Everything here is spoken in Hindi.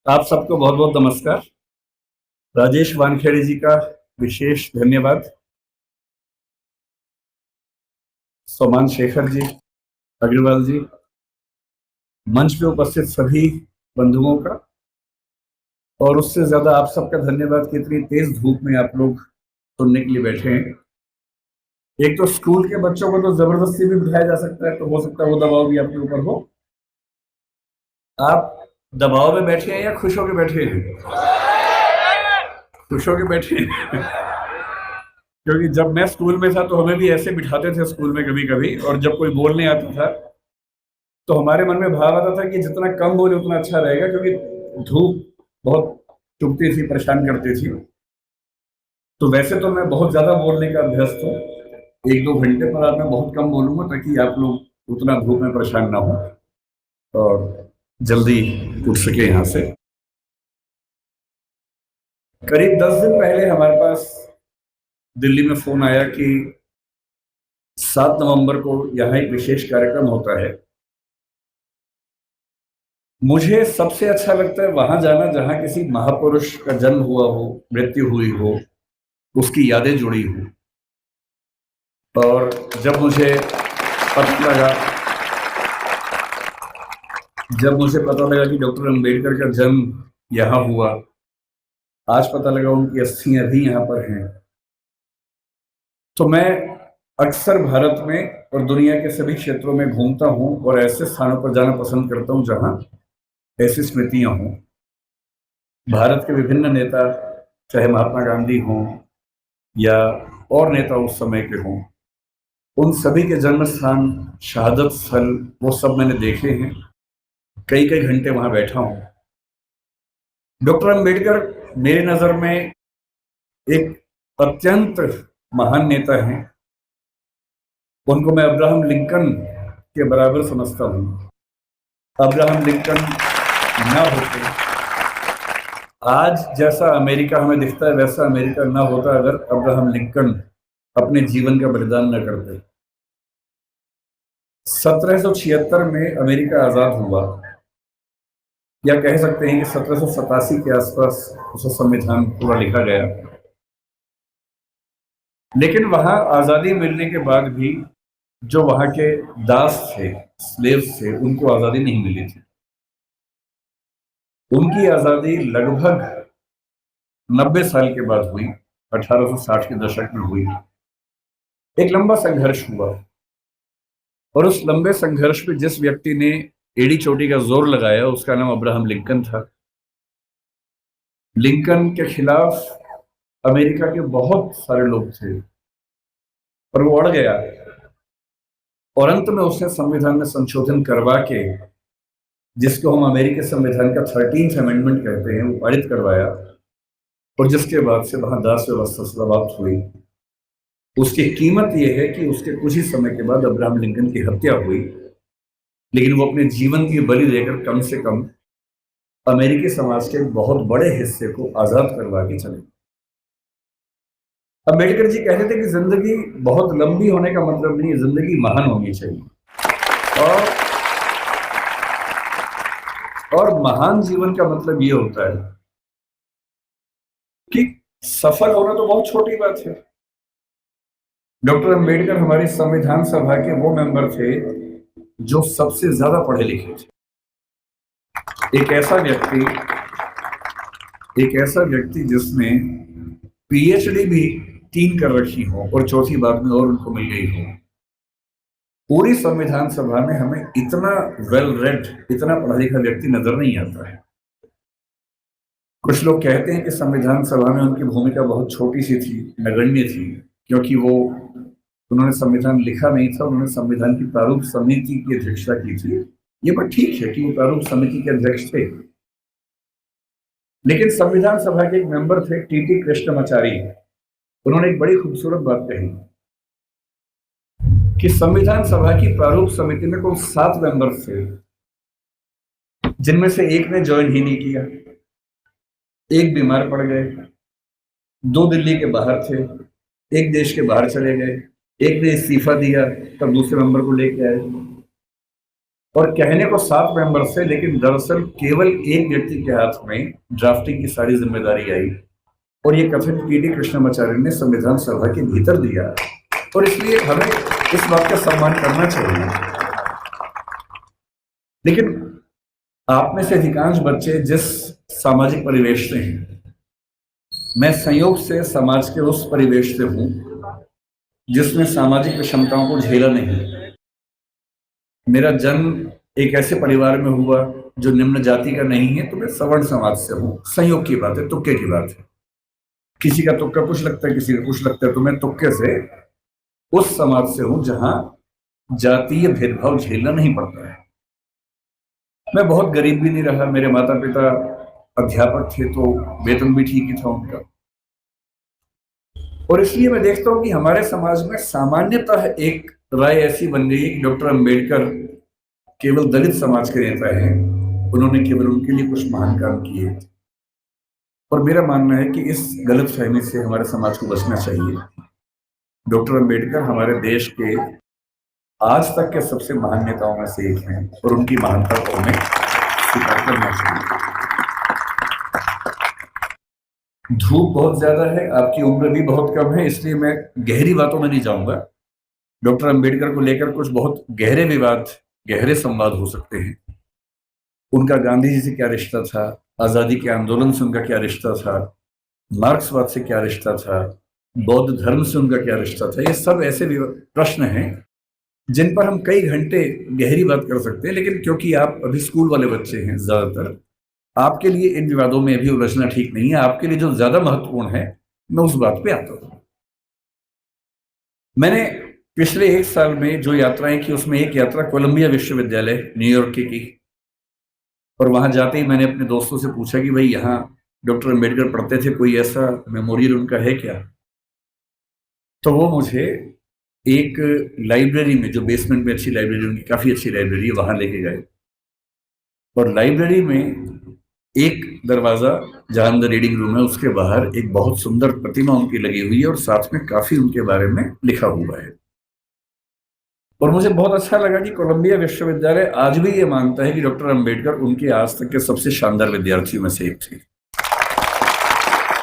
आप सबको बहुत बहुत नमस्कार। राजेश वानखेड़े जी का विशेष धन्यवाद। सोमान शेखर जी, अग्रवाल जी, मंच पे उपस्थित सभी बंधुओं का, और उससे ज्यादा आप सबका धन्यवाद कि इतनी तेज धूप में आप लोग सुनने के लिए बैठे हैं। एक तो स्कूल के बच्चों को तो जबरदस्ती भी बिठाया जा सकता है, तो हो सकता है वो दबाव भी आपके ऊपर हो। आप दबाव में बैठे हैं या खुश होकर बैठे हैं? खुश होकर बैठे हैं। क्योंकि जब मैं स्कूल में था तो हमें भी ऐसे बिठाते थे स्कूल में कभी कभी, और जब कोई बोलने आता था तो हमारे मन में भाव आता था कि जितना कम बोले उतना अच्छा रहेगा, क्योंकि धूप बहुत चुभती थी, परेशान करती थी। तो वैसे तो मैं बहुत ज्यादा बोलने का अभ्यस्त हूँ, एक दो घंटे पर आज मैं बहुत कम बोलूंगा ताकि आप लोग उतना धूप में परेशान ना हो और जल्दी उठ सके यहाँ से। करीब 10 दिन पहले हमारे पास दिल्ली में फोन आया कि 7 नवंबर को यहाँ एक विशेष कार्यक्रम होता है। मुझे सबसे अच्छा लगता है वहां जाना जहां किसी महापुरुष का जन्म हुआ हो, मृत्यु हुई हो, उसकी यादें जुड़ी हो। और जब मुझे पता लगा कि डॉक्टर अंबेडकर का जन्म यहाँ हुआ, आज पता लगा उनकी अस्थियां भी यहाँ पर हैं, तो मैं अक्सर भारत में और दुनिया के सभी क्षेत्रों में घूमता हूँ और ऐसे स्थानों पर जाना पसंद करता हूँ जहां ऐसी स्मृतियां हों। भारत के विभिन्न नेता, चाहे महात्मा गांधी हों या और नेता उस समय के हों, उन सभी के जन्म स्थान, शहादत स्थल, वो सब मैंने देखे हैं। कई कई घंटे वहां बैठा हूं। डॉक्टर अंबेडकर मेरी नजर में एक अत्यंत महान नेता हैं। उनको मैं अब्राहम लिंकन के बराबर समझता हूं। अब्राहम लिंकन ना होते, आज जैसा अमेरिका हमें दिखता है वैसा अमेरिका ना होता अगर अब्राहम लिंकन अपने जीवन का बलिदान न करते। 1776 में अमेरिका आजाद हुआ, या कह सकते हैं कि 1787 के आसपास उसका संविधान पूरा लिखा गया। लेकिन वहां आजादी मिलने के बाद भी जो वहां के दास थे, स्लेव्स थे, उनको आजादी नहीं मिली थी। उनकी आजादी लगभग 90 साल के बाद हुई, 1860 के दशक में हुई। एक लंबा संघर्ष हुआ, और उस लंबे संघर्ष में जिस व्यक्ति ने एड़ी चोटी का जोर लगाया उसका नाम अब्राहम लिंकन था। लिंकन के खिलाफ अमेरिका के बहुत सारे लोग थे, पर वो अड़ गया, और अंत में उसने संविधान में संशोधन करवा के, जिसको हम अमेरिकी संविधान का 13th अमेंडमेंट कहते हैं, वो पारित करवाया। और जिसके बाद से वहां दास व्यवस्था समाप्त हुई। उसकी कीमत यह है कि उसके कुछ ही समय के बाद अब्राहम लिंकन की हत्या हुई, लेकिन वो अपने जीवन की बलि देकर कम से कम अमेरिकी समाज के एक बहुत बड़े हिस्से को आजाद करवा के चले। अम्बेडकर जी कहते थे कि जिंदगी बहुत लंबी होने का मतलब नहीं है, जिंदगी महान होनी चाहिए। और महान जीवन का मतलब ये होता है कि सफल होना तो बहुत छोटी बात है। डॉक्टर अंबेडकर हमारी संविधान सभा के वो मेंबर थे जो सबसे ज्यादा पढ़े लिखे थे। एक ऐसा व्यक्ति जिसने पीएचडी भी 3 कर रखी हो और चौथी बार में और उनको मिल गई हो। पूरी संविधान सभा में हमें इतना वेल रेड, इतना पढ़ा लिखा व्यक्ति नजर नहीं आता है। कुछ लोग कहते हैं कि संविधान सभा में उनकी भूमिका बहुत छोटी सी थी, नगण्य थी, क्योंकि उन्होंने संविधान लिखा नहीं था, उन्होंने संविधान की प्रारूप समिति की अध्यक्षता की थी। ये बात ठीक है कि वो प्रारूप समिति के अध्यक्ष थे, लेकिन संविधान सभा के एक मेंबर थे टीटी कृष्णमाचारी। उन्होंने एक बड़ी खूबसूरत बात कही कि संविधान सभा की प्रारूप समिति में कुल 7 मेंबर थे, जिनमें से एक ने ज्वाइन ही नहीं किया, एक बीमार पड़ गए, 2 दिल्ली के बाहर थे, एक देश के बाहर चले गए, एक ने इस्तीफा दिया, तब दूसरे मेंबर को लेके आए। और कहने को 7 मेंबर्स थे, लेकिन दरअसल केवल एक व्यक्ति के हाथ में ड्राफ्टिंग की सारी जिम्मेदारी आई और ये कथन टी.डी. कृष्णमाचार्य ने संविधान सभा के भीतर दिया। और इसलिए हमें इस बात का सम्मान करना चाहिए। लेकिन आप में से अधिकांश बच्चे जिस सामाजिक परिवेश से हैं, मैं संयोग से समाज के उस परिवेश से हूं जिसमें सामाजिक विषमताओं को झेला नहीं। मेरा जन्म एक ऐसे परिवार में हुआ जो निम्न जाति का नहीं है, तो मैं सवर्ण समाज से हूं। संयोग की बात है, तुक्के की बात है। किसी का तुक्का कुछ लगता है, किसी का कुछ लगता है, तो मैं तुक्के से उस समाज से हूं जहां जातीय भेदभाव झेलना नहीं पड़ता है। मैं बहुत गरीब भी नहीं रहा। मेरे माता पिता अध्यापक थे, तो वेतन भी ठीक ही था उनका। और इसलिए मैं देखता हूं कि हमारे समाज में सामान्यतः एक राय ऐसी बन गई है कि डॉक्टर अंबेडकर केवल दलित समाज के नेता हैं, उन्होंने केवल उनके लिए कुछ महान काम किए। और मेरा मानना है कि इस गलत फहमी से हमारे समाज को बचना चाहिए। डॉक्टर अंबेडकर हमारे देश के आज तक के सबसे महान नेताओं में से एक हैं और उनकी महानता को हमें स्वीकार करना चाहिए। धूप बहुत ज्यादा है, आपकी उम्र भी बहुत कम है, इसलिए मैं गहरी बातों में नहीं जाऊंगा। डॉक्टर अंबेडकर को लेकर कुछ बहुत गहरे विवाद, गहरे संवाद हो सकते हैं। उनका गांधी जी से क्या रिश्ता था, आजादी के आंदोलन से उनका क्या रिश्ता था, मार्क्सवाद से क्या रिश्ता था, बौद्ध धर्म से उनका क्या रिश्ता था, ये सब ऐसे प्रश्न हैं जिन पर हम कई घंटे गहरी बात कर सकते हैं। लेकिन क्योंकि आप अभी स्कूल वाले बच्चे हैं ज्यादातर, आपके लिए इन विवादों में भी उलझना ठीक नहीं है। आपके लिए जो ज्यादा महत्वपूर्ण है, मैं उस बात पे आता हूं। मैंने पिछले 1 साल में जो यात्राएं की, उसमें एक यात्रा कोलंबिया विश्वविद्यालय न्यूयॉर्क की। और वहां जाते ही मैंने अपने दोस्तों से पूछा कि भाई यहाँ डॉक्टर अंबेडकर पढ़ते थे, कोई ऐसा मेमोरियल उनका है क्या? तो वो मुझे एक लाइब्रेरी में, जो बेसमेंट में अच्छी लाइब्रेरी, उनकी काफी अच्छी लाइब्रेरी है, वहां लेके गए। और लाइब्रेरी में एक दरवाजा जहां अंदर रीडिंग रूम है, उसके बाहर एक बहुत सुंदर प्रतिमा उनकी लगी हुई है और साथ में काफी उनके बारे में लिखा हुआ है। और मुझे बहुत अच्छा लगा कि कोलंबिया विश्वविद्यालय आज भी ये मानता है कि डॉक्टर अंबेडकर उनके आज तक के सबसे शानदार विद्यार्थियों में से एक थे।